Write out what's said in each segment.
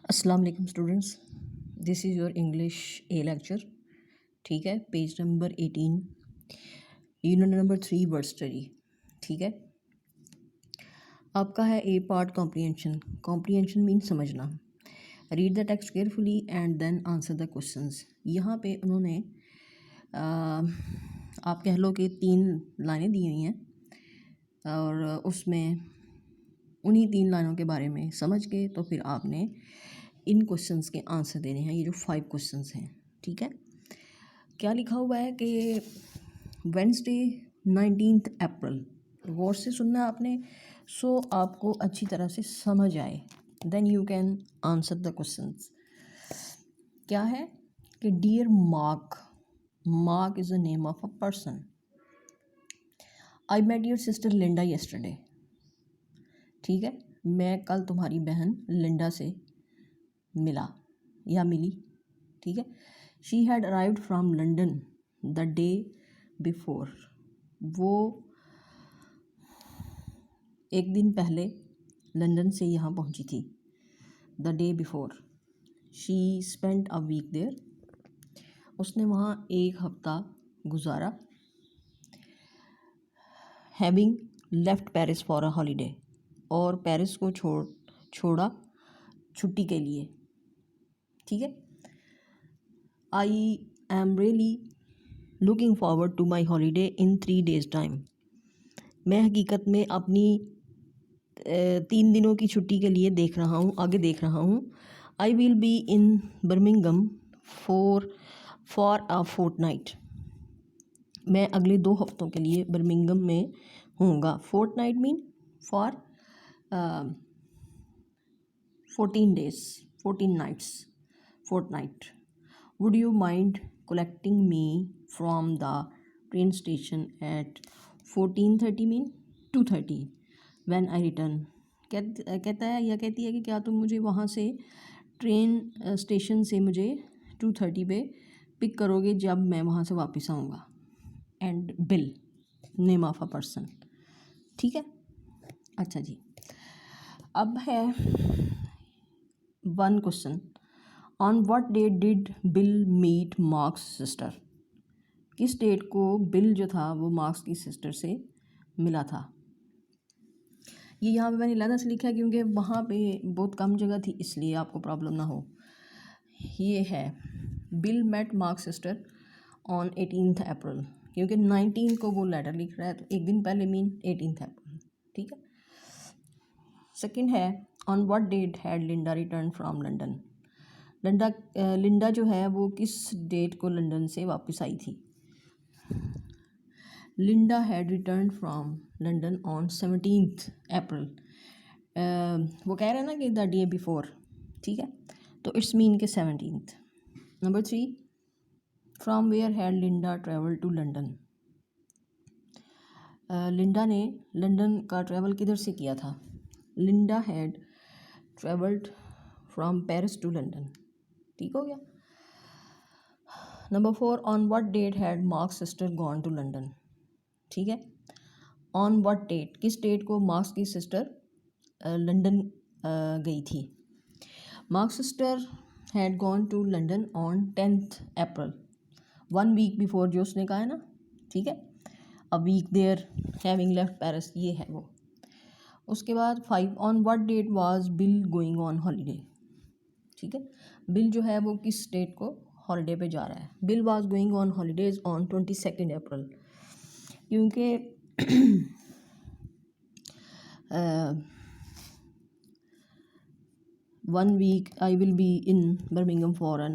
अस्सलाम वालेकुम students, this is your English A lecture. ठीक है, page number 18, unit number 3, word study. ठीक है, आपका है A part comprehension. Comprehension mean समझना। Read the text carefully and then answer the questions. यहाँ पे उन्होंने आप कह लो कि 3 लाइनें दी हुई हैं और उसमें उन्हीं 3 लाइनों के बारे में समझ के तो फिर आपने इन क्वेश्चंस के आंसर देने हैं। ये जो 5 क्वेश्चंस हैं, ठीक है। क्या लिखा हुआ है कि वेडनेसडे 19 अप्रैल, गौर से सुनना है आपने, सो आपको अच्छी तरह से समझ आए, then you can answer the questions. क्या है कि dear Mark, Mark is the name of a person. I met your sister Linda yesterday. ठीक है, मैं कल तुम्हारी बहन लिंडा से मिला या मिली। ठीक है, she had arrived from London the day before. वो एक दिन पहले लंदन से यहाँ पहुँची थी। The day before she spent a week there, उसने वहाँ एक हफ्ता गुजारा। Having left Paris for a holiday, और पेरिस को छोड़ा छुट्टी के लिए। ठीक है, I am really looking forward to my holiday in 3 days time. मैं हकीकत में अपनी 3 दिनों की छुट्टी के लिए आगे देख रहा हूँ। I will be in Birmingham for a fortnight. मैं अगले 2 हफ्तों के लिए बर्मिंगम में हूँगा। Fortnight mean for 14 days, 14 nights, fortnight. Would you mind collecting me from the train station at 14:30 mean 2:30 when I return? कहता है या कहती है कि क्या तुम मुझे वहाँ से ट्रेन स्टेशन से मुझे 2:30 पे पिक करोगे जब मैं वहाँ से वापस आऊँगा। And Bill, name of a person. ठीक है, अच्छा जी, अब है 1 question. On what date did Bill meet Mark's sister. किस डेट को बिल जो था वो मार्क्स की सिस्टर से मिला था। ये यहाँ पे मैंने अलग से लिखा है क्योंकि वहाँ पे बहुत कम जगह थी, इसलिए आपको प्रॉब्लम ना हो। ये है Bill met Mark's sister on 18 April, क्योंकि 19 को वो लेटर लिख रहा है तो एक दिन पहले मीन 18 अप्रैल। ठीक है, सेकंड है on what date had Linda return from London. Linda जो है वो किस डेट को लंदन से वापस आई थी। Linda had return from London on 17 अप्रैल। वो कह रहे हैं ना कि द डे बिफोर, ठीक है, तो इट्स मीन के 17th। Number 3, from where had Linda travel to London. Linda ने लंदन का ट्रैवल किधर से किया था। Linda had travelled from Paris to London. ठीक हो गया। Number 4, on what date had Mark's sister gone to London. ठीक है, ऑन व्हाट डेट, किस डेट को मार्क्स की सिस्टर लंदन गई थी। Mark's sister had gone to London on 10 April, 1 week before जो उसने कहा है ना। ठीक है, a week there, having left Paris, ये है वो। उसके बाद 5, on what date was Bill going on holiday. ठीक है, बिल जो है वो किस डेट को हॉलीडे पे जा रहा है। Bill was going on holidays on 22 April, क्योंकि 1 week I will be in Birmingham for a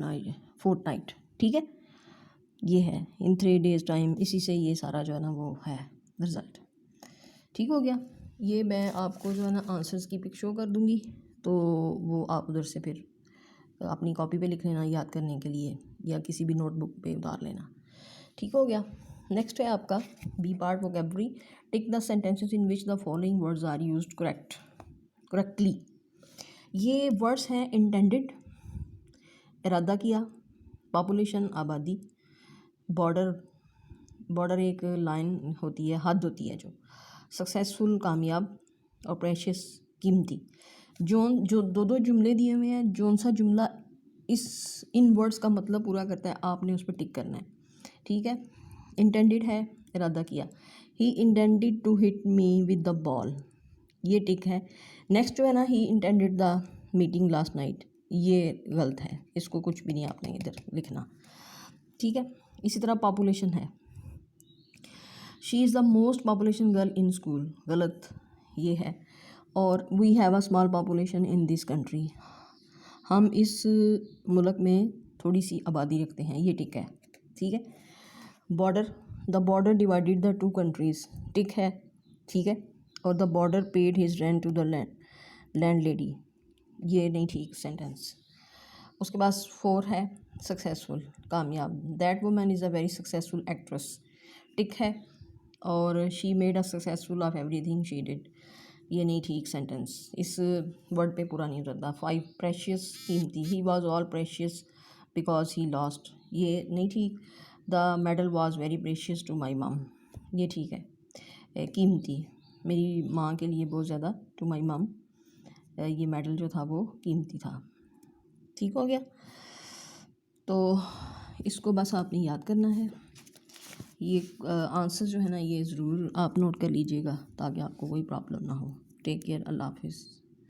fortnight. ठीक है, ये है इन 3 days टाइम, इसी से ये सारा जो है ना वो है रिज़ल्ट। ठीक हो गया। ये मैं आपको जो है ना आंसर्स की पिक शो कर दूँगी, तो वो आप उधर से फिर अपनी कॉपी पे लिख लेना याद करने के लिए, या किसी भी नोटबुक पे उतार लेना। ठीक हो गया। नेक्स्ट है आपका B part vocabulary. Tick the sentences in which the following words are used correctly. ये वर्ड्स हैं इंटेंडेड, इरादा किया, पॉपुलेशन आबादी, बॉर्डर एक लाइन होती है, हद होती है जो, सक्सेसफुल कामयाब, और प्रेशियस कीमती। जो दो दो जुमले दिए हुए हैं, जौन सा जुमला इन वर्ड्स का मतलब पूरा करता है आपने उस पर टिक करना है, ठीक है। इंटेंडेड है, इरादा किया, he intended to hit me with the ball, ये टिक है। नेक्स्ट जो है ना, he intended the meeting last night, ये गलत है, इसको कुछ भी नहीं आपने इधर लिखना, ठीक है। इसी तरह पॉपुलेशन है, she is the most population girl in school, गलत ये है। और we have a small population in this country, हम इस मुल्क में थोड़ी सी आबादी रखते हैं, ये टिक है, ठीक है। Border, the border divided the two countries, tick है, ठीक है। और the border paid his rent to the landlady, ये नहीं ठीक सेंटेंस। उसके पास 4 है, सक्सेसफुल, कामयाब, that woman is a very successful actress, tick है। और she made a successful of everything she did, ये नहीं ठीक सेंटेंस, इस वर्ड पे पूरा नहीं उतरता। 5 प्रेशियस, कीमती, he was all precious because he lost, ये नहीं ठीक। The medal was very precious to my mum, ये ठीक है। कीमती, मेरी माँ के लिए बहुत ज़्यादा, टू माई मम, ये मेडल जो था वो कीमती था, ठीक हो गया। तो इसको बस आपने याद करना है, ये आंसर जो है ना ये ज़रूर आप नोट कर लीजिएगा ताकि आपको कोई प्रॉब्लम ना हो। टेक केयर, अल्लाह हाफिज़।